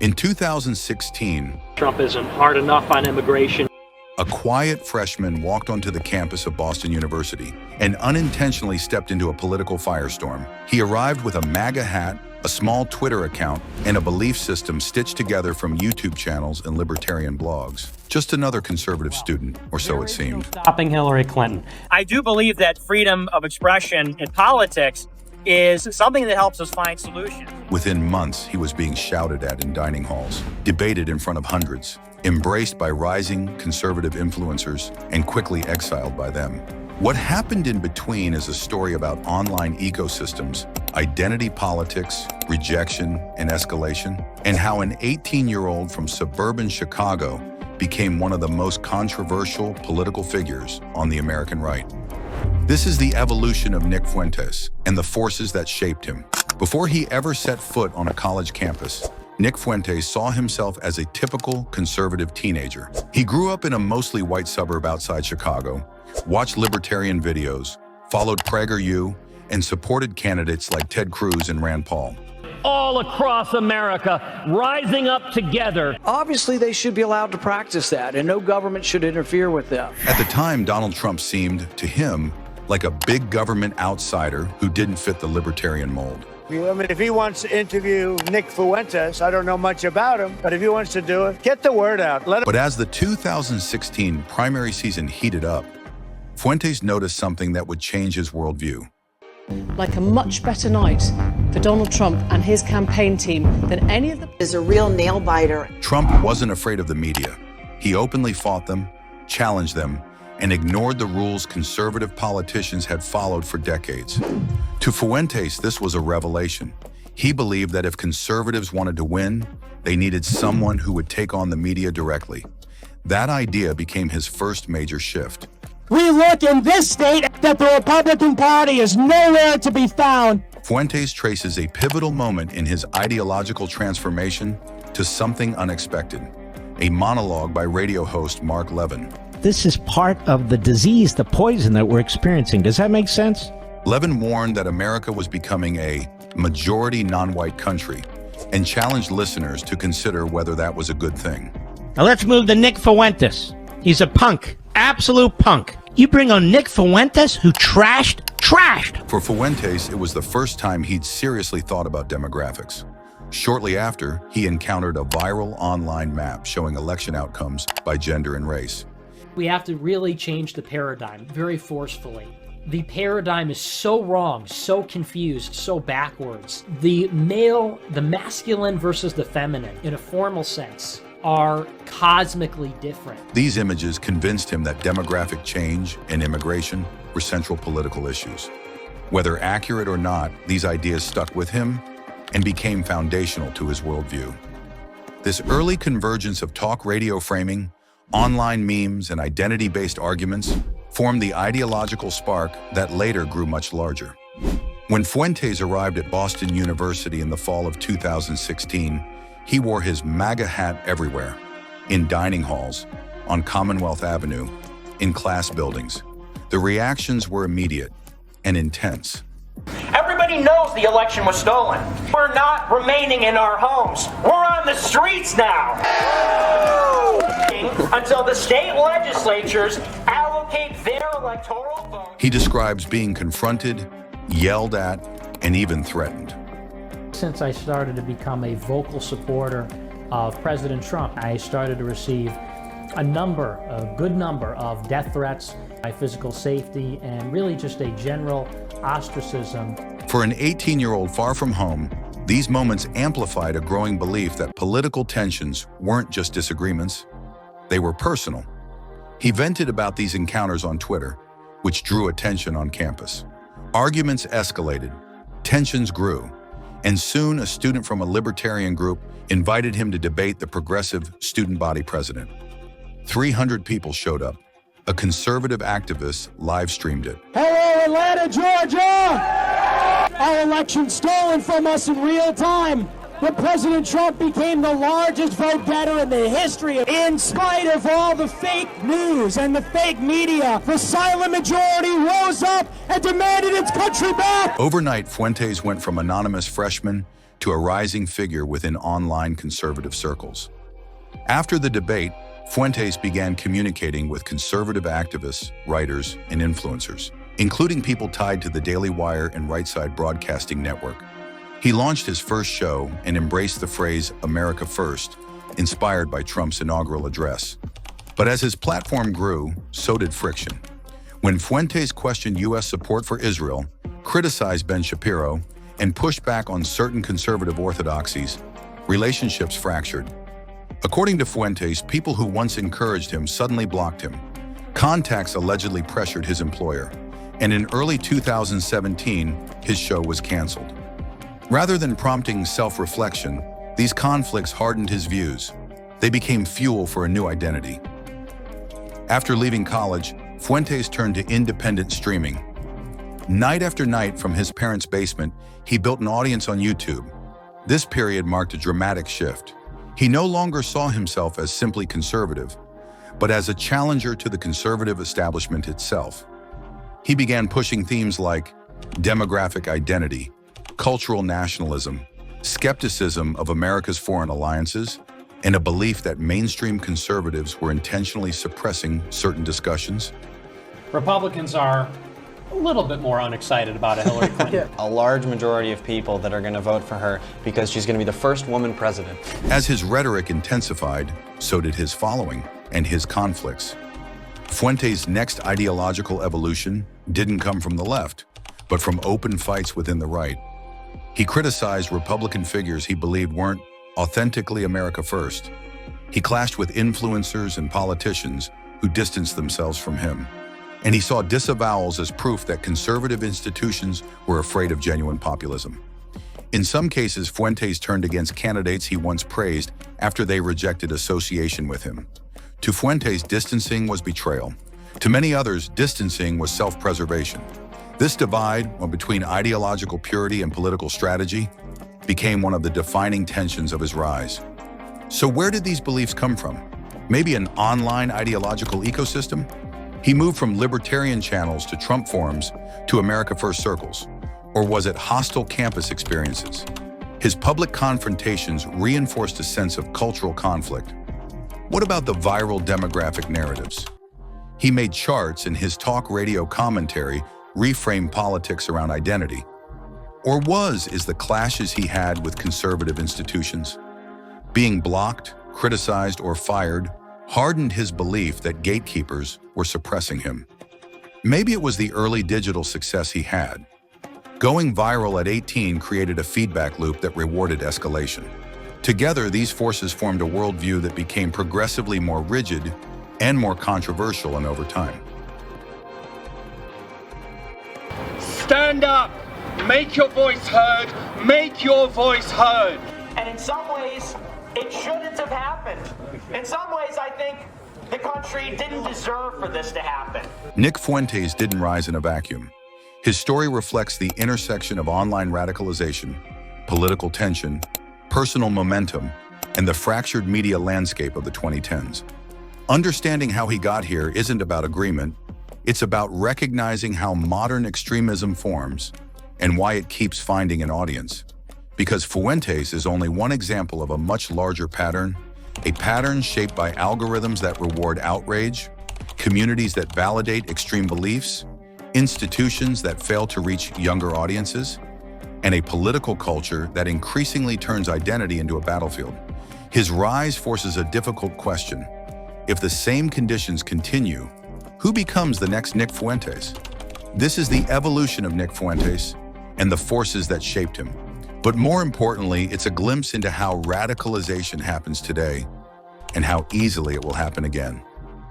In 2016, Trump isn't hard enough on immigration. A quiet freshman walked onto the campus of Boston University and unintentionally stepped into a political firestorm. He arrived with a MAGA hat, a small Twitter account, and a belief system stitched together from YouTube channels and libertarian blogs. Just another conservative student, or so it seemed. Stopping Hillary Clinton. I do believe that freedom of expression in politics is something that helps us find solutions. Within months, he was being shouted at in dining halls, debated in front of hundreds, embraced by rising conservative influencers, and quickly exiled by them. What happened in between is a story about online ecosystems, identity politics, rejection, and escalation, and how an 18-year-old from suburban Chicago became one of the most controversial political figures on the American right. This is the evolution of Nick Fuentes and the forces that shaped him. Before he ever set foot on a college campus, Nick Fuentes saw himself as a typical conservative teenager. He grew up in a mostly white suburb outside Chicago, watched libertarian videos, followed PragerU, and supported candidates like Ted Cruz and Rand Paul. All across America, rising up together. Obviously, they should be allowed to practice that, and no government should interfere with them. At the time, Donald Trump seemed, to him, like a big government outsider who didn't fit the libertarian mold. I mean, if he wants to interview Nick Fuentes, I don't know much about him, but if he wants to do it, get the word out. But as the 2016 primary season heated up, Fuentes noticed something that would change his worldview. Like a much better night for Donald Trump and his campaign team than any of them. Is a real nail biter. Trump wasn't afraid of the media. He openly fought them, challenged them, and ignored the rules conservative politicians had followed for decades. To Fuentes, this was a revelation. He believed that if conservatives wanted to win, they needed someone who would take on the media directly. That idea became his first major shift. We look in this state that the Republican Party is nowhere to be found. Fuentes traces a pivotal moment in his ideological transformation to something unexpected. A monologue by radio host Mark Levin. This is part of the disease, the poison that we're experiencing. Does that make sense? Levin warned that America was becoming a majority non-white country and challenged listeners to consider whether that was a good thing. Now let's move to Nick Fuentes. He's a punk, absolute punk. You bring on Nick Fuentes, who trashed. For Fuentes, it was the first time he'd seriously thought about demographics. Shortly after, he encountered a viral online map showing election outcomes by gender and race. We have to really change the paradigm very forcefully. The paradigm is so wrong, so confused, so backwards. The masculine versus the feminine, in a formal sense, are cosmically different. These images convinced him that demographic change and immigration were central political issues. Whether accurate or not, these ideas stuck with him and became foundational to his worldview. This early convergence of talk radio framing, online memes, and identity-based arguments formed the ideological spark that later grew much larger. When Fuentes arrived at Boston University in the fall of 2016, he wore his MAGA hat everywhere, in dining halls, on Commonwealth Avenue, in class buildings. The reactions were immediate and intense. Everybody knows the election was stolen. We're not remaining in our homes. We're on the streets now. Until the state legislatures allocate their electoral votes. He describes being confronted, yelled at, and even threatened. Since I started to become a vocal supporter of President Trump, I started to receive a good number of death threats, my physical safety, and really just a general ostracism. For an 18-year-old far from home, these moments amplified a growing belief that political tensions weren't just disagreements, they were personal. He vented about these encounters on Twitter, which drew attention on campus. Arguments escalated, tensions grew, and soon a student from a libertarian group invited him to debate the progressive student body president. 300 people showed up. A conservative activist live-streamed it. Hello, Atlanta, Georgia! Our election stolen from us in real time. But President Trump became the largest vote getter in the history. In spite of all the fake news and the fake media, the silent majority rose up and demanded its country back. Overnight, Fuentes went from anonymous freshman to a rising figure within online conservative circles. After the debate, Fuentes began communicating with conservative activists, writers, and influencers, including people tied to the Daily Wire and Right Side Broadcasting Network. He launched his first show and embraced the phrase "America First," inspired by Trump's inaugural address. But as his platform grew, so did friction. When Fuentes questioned U.S. support for Israel, criticized Ben Shapiro, and pushed back on certain conservative orthodoxies, relationships fractured. According to Fuentes, people who once encouraged him suddenly blocked him. Contacts allegedly pressured his employer, and in early 2017, his show was canceled. Rather than prompting self-reflection, these conflicts hardened his views. They became fuel for a new identity. After leaving college, Fuentes turned to independent streaming. Night after night from his parents' basement, he built an audience on YouTube. This period marked a dramatic shift. He no longer saw himself as simply conservative, but as a challenger to the conservative establishment itself. He began pushing themes like demographic identity, cultural nationalism, skepticism of America's foreign alliances, and a belief that mainstream conservatives were intentionally suppressing certain discussions. Republicans are a little bit more unexcited about a Hillary Clinton. A large majority of people that are going to vote for her because she's going to be the first woman president. As his rhetoric intensified, so did his following and his conflicts. Fuentes' next ideological evolution didn't come from the left, but from open fights within the right. He criticized Republican figures he believed weren't authentically America first. He clashed with influencers and politicians who distanced themselves from him. And he saw disavowals as proof that conservative institutions were afraid of genuine populism. In some cases, Fuentes turned against candidates he once praised after they rejected association with him. To Fuentes, distancing was betrayal. To many others, distancing was self-preservation. This divide, between ideological purity and political strategy, became one of the defining tensions of his rise. So where did these beliefs come from? Maybe an online ideological ecosystem? He moved from libertarian channels to Trump forums to America First circles. Or was it hostile campus experiences? His public confrontations reinforced a sense of cultural conflict. What about the viral demographic narratives? He made charts and his talk radio commentary reframed politics around identity. Or is the clashes he had with conservative institutions? Being blocked, criticized, or fired hardened his belief that gatekeepers were suppressing him. Maybe it was the early digital success he had. Going viral at 18 created a feedback loop that rewarded escalation. Together, these forces formed a worldview that became progressively more rigid and more controversial and over time. Stand up! Make your voice heard! Make your voice heard! And in some ways, it shouldn't have happened. In some ways, I think the country didn't deserve for this to happen. Nick Fuentes didn't rise in a vacuum. His story reflects the intersection of online radicalization, political tension, personal momentum, and the fractured media landscape of the 2010s. Understanding how he got here isn't about agreement. It's about recognizing how modern extremism forms and why it keeps finding an audience. Because Fuentes is only one example of a much larger pattern, a pattern shaped by algorithms that reward outrage, communities that validate extreme beliefs, institutions that fail to reach younger audiences, and a political culture that increasingly turns identity into a battlefield. His rise forces a difficult question. If the same conditions continue, who becomes the next Nick Fuentes? This is the evolution of Nick Fuentes and the forces that shaped him. But more importantly, it's a glimpse into how radicalization happens today and how easily it will happen again.